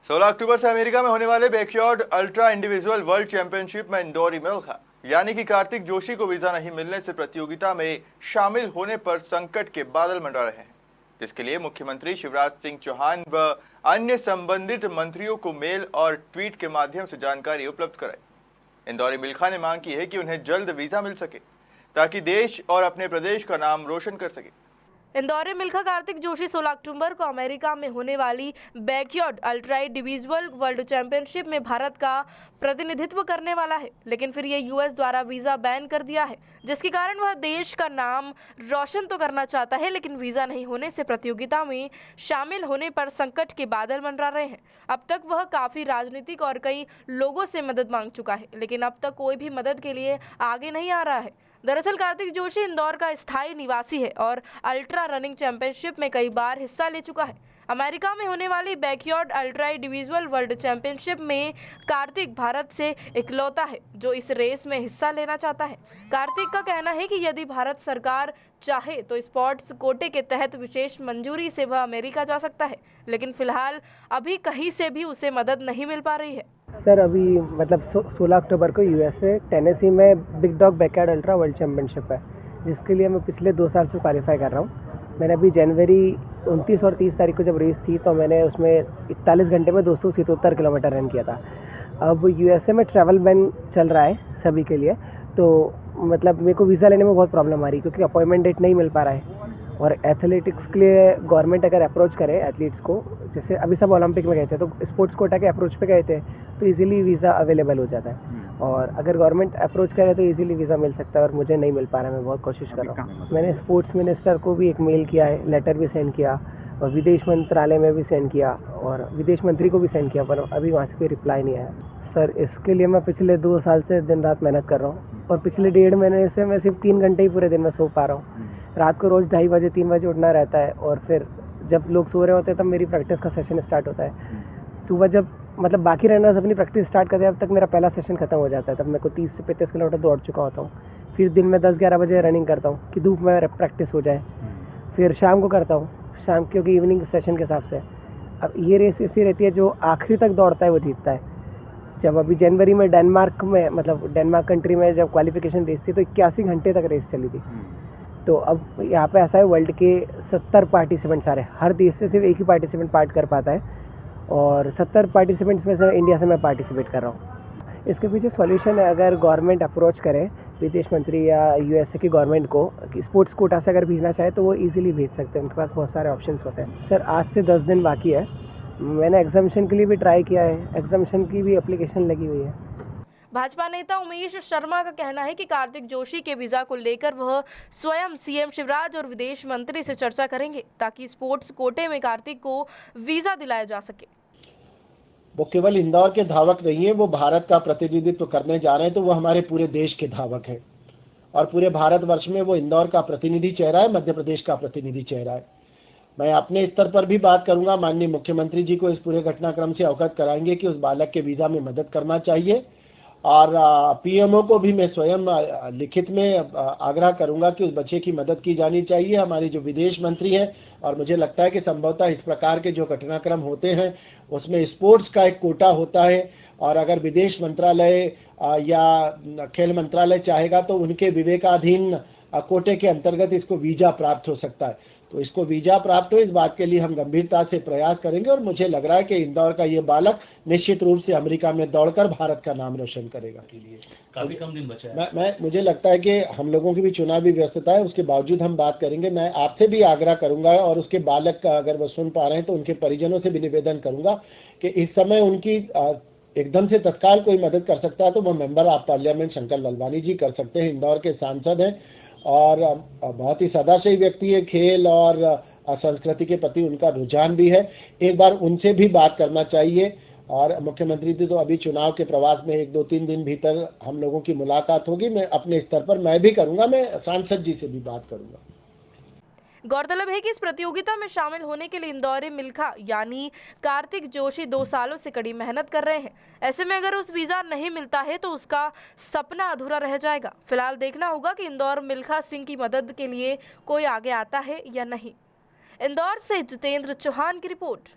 16 अक्टूबर से अमेरिका में होने वाले backyard ultra individual world championship में इंदौरी मिल्खा यानी कि कार्तिक जोशी को वीजा नहीं मिलने से प्रतियोगिता में शामिल होने पर संकट के बादल मंडरा रहे हैं, जिसके लिए मुख्यमंत्री शिवराज सिंह चौहान व अन्य संबंधित मंत्रियों को मेल और ट्वीट के माध्यम से जानकारी उपलब्ध कराई। इंदौरी मिल्खा ने मांग की है कि उन्हें जल्द वीजा मिल सके ताकि देश और अपने प्रदेश का नाम रोशन कर सके। इंदौरी मिल्खा कार्तिक जोशी 16 अक्टूबर को अमेरिका में होने वाली backyard ultra individual world championship में भारत का प्रतिनिधित्व करने वाला है, लेकिन फिर ये यूएस द्वारा वीजा बैन कर दिया है, जिसके कारण वह देश का नाम रोशन तो करना चाहता है, लेकिन वीजा नहीं होने से प्रतियोगिता में शामिल होने पर संकट के बादल मंडरा रहे हैं। अब तक वह काफी राजनीतिक और कई लोगों से मदद मांग चुका है, लेकिन अब तक कोई भी मदद के लिए आगे नहीं आ रहा है। दरअसल कार्तिक जोशी इंदौर का स्थायी निवासी है और अल्ट्रा रनिंग चैंपियनशिप में कई बार हिस्सा ले चुका है। अमेरिका में होने वाली backyard ultra individual world championship में कार्तिक भारत से इकलौता है जो इस रेस में हिस्सा लेना चाहता है। कार्तिक का कहना है कि यदि भारत सरकार चाहे तो स्पोर्ट्स कोटे के तहत विशेष मंजूरी से वह अमेरिका जा सकता है, लेकिन फिलहाल अभी कहीं से भी उसे मदद नहीं मिल पा रही है। सर अभी मतलब 16 अक्टूबर को यूएसए टेनेसी में big dog backyard ultra world championship है, जिसके लिए मैं पिछले 2 साल से क्वालिफाई कर रहा हूँ। मैंने अभी जनवरी 29 और 30 तारीख को जब रेस थी तो मैंने उसमें 41 घंटे में 277 किलोमीटर रन किया था। अब यूएसए में ट्रैवल बैन चल रहा है सभी के लिए, तो मतलब मेरे को वीज़ा लेने में बहुत प्रॉब्लम आ रही है क्योंकि अपॉइंटमेंट डेट नहीं मिल पा रहा है। और एथलेटिक्स के लिए गवर्नमेंट अगर अप्रोच करे एथलीट्स को, जैसे अभी सब ओलंपिक में गए थे तो स्पोर्ट्स कोटा के अप्रोच पे गए थे तो इजीली वीज़ा अवेलेबल हो जाता है, और अगर गवर्नमेंट अप्रोच करे तो इजीली वीज़ा मिल सकता है, और मुझे नहीं मिल पा रहा है। मैं बहुत कोशिश कर रहा हूँ। मैंने स्पोर्ट्स मिनिस्टर को भी एक मेल किया है, लेटर भी सेंड किया, और विदेश मंत्रालय में भी सेंड किया, और विदेश मंत्री को भी सेंड किया, पर अभी वहाँ से कोई रिप्लाई नहीं आया। सर इसके लिए मैं पिछले 2 साल से दिन रात मेहनत कर रहा हूँ, और पिछले 1.5 महीने से मैं सिर्फ 3 घंटे ही पूरे दिन में सो पा रहा हूँ। रात को रोज़ 2:30 बजे 3 बजे उठना रहता है, और फिर जब लोग सो रहे होते हैं तब मेरी प्रैक्टिस का सेशन स्टार्ट होता है। सुबह जब मतलब बाकी रनर्स अपनी प्रैक्टिस स्टार्ट करते हैं, अब तक मेरा पहला सेशन खत्म हो जाता है, तब मेरे को 30 से 35 किलोमीटर दौड़ चुका होता हूँ। फिर दिन में 10-11 बजे रनिंग करता हूँ कि धूप में प्रैक्टिस हो जाए। फिर शाम को करता हूँ, शाम क्योंकि इवनिंग सेशन के हिसाब से। अब ये रेस ऐसी रहती है जो आखिरी तक दौड़ता है वो जीतता है। जब अभी जनवरी में डेनमार्क में, मतलब डेनमार्क कंट्री में जब क्वालिफिकेशन रेस थी तो 81 घंटे तक रेस चली थी। तो अब यहाँ पे ऐसा है, वर्ल्ड के 70 पार्टिसिपेंट्स आ रहे हैं, हर देश से सिर्फ एक ही पार्टिसिपेंट पार्ट कर पाता है, और 70 पार्टिसिपेंट्स में से इंडिया से मैं पार्टिसिपेट कर रहा हूँ। इसके पीछे सॉल्यूशन है, अगर गवर्नमेंट अप्रोच करे विदेश मंत्री या यूएसए की गवर्नमेंट को कि स्पोर्ट्स कोटा से अगर भेजना चाहे तो वो इजीली भेज सकते हैं, उनके पास बहुत सारे ऑप्शंस होते हैं। सर आज से 10 दिन बाकी है, मैंने एग्जामिशन के लिए भी ट्राई किया है, एग्जामिशन की भी एप्लीकेशन लगी हुई है। भाजपा नेता उमेश शर्मा का कहना है कि कार्तिक जोशी के वीजा को लेकर वह स्वयं सीएम शिवराज और विदेश मंत्री से चर्चा करेंगे ताकि स्पोर्ट्स कोटे में कार्तिक को वीजा दिलाया जा सके। वो केवल इंदौर के धावक नहीं है, वो भारत का प्रतिनिधित्व करने जा रहे हैं, तो वो हमारे पूरे देश के धावक हैं, और पूरे भारतवर्ष में वो इंदौर का प्रतिनिधि चेहरा है, मध्य प्रदेश का प्रतिनिधि चेहरा है। मैं अपने स्तर पर भी बात करूंगा, माननीय मुख्यमंत्री जी को इस पूरे घटनाक्रम से अवगत कराएंगे कि उस बालक के वीजा में मदद करना चाहिए, और पीएमओ को भी मैं स्वयं लिखित में आग्रह करूंगा कि उस बच्चे की मदद की जानी चाहिए। हमारी जो विदेश मंत्री हैं, और मुझे लगता है कि संभवतः इस प्रकार के जो घटनाक्रम होते हैं उसमें स्पोर्ट्स का एक कोटा होता है, और अगर विदेश मंत्रालय या खेल मंत्रालय चाहेगा तो उनके विवेकाधीन कोटे के अंतर्गत इसको वीजा प्राप्त हो सकता है। तो इसको वीजा प्राप्त हो, इस बात के लिए हम गंभीरता से प्रयास करेंगे, और मुझे लग रहा है कि इंदौर का ये बालक निश्चित रूप से अमेरिका में दौड़कर भारत का नाम रोशन करेगा। काफी कम दिन बचा है। मुझे लगता है कि हम लोगों की भी चुनावी व्यस्तता है, उसके बावजूद हम बात करेंगे। मैं आपसे भी आग्रह करूंगा, और उसके बालक का अगर वो सुन पा रहे हैं तो उनके परिजनों से भी निवेदन करूंगा कि इस समय उनकी एकदम से तत्काल कोई मदद कर सकता है तो वो member of parliament Shankar Lalwani ji कर सकते हैं, इंदौर के सांसद हैं, और बहुत ही सदाशयी व्यक्ति है। खेल और संस्कृति के प्रति उनका रुझान भी है, एक बार उनसे भी बात करना चाहिए। और मुख्यमंत्री जी तो अभी चुनाव के प्रवास में 1-2-3 दिन भीतर हम लोगों की मुलाकात होगी। मैं अपने स्तर पर मैं भी करूंगा, मैं सांसद जी से भी बात करूंगा। गौरतलब है कि इस प्रतियोगिता में शामिल होने के लिए इंदौरी मिल्खा यानी कार्तिक जोशी 2 सालों से कड़ी मेहनत कर रहे हैं। ऐसे में अगर उस वीजा नहीं मिलता है तो उसका सपना अधूरा रह जाएगा। फिलहाल देखना होगा कि इंदौर मिल्खा सिंह की मदद के लिए कोई आगे आता है या नहीं। इंदौर से जितेंद्र चौहान की रिपोर्ट।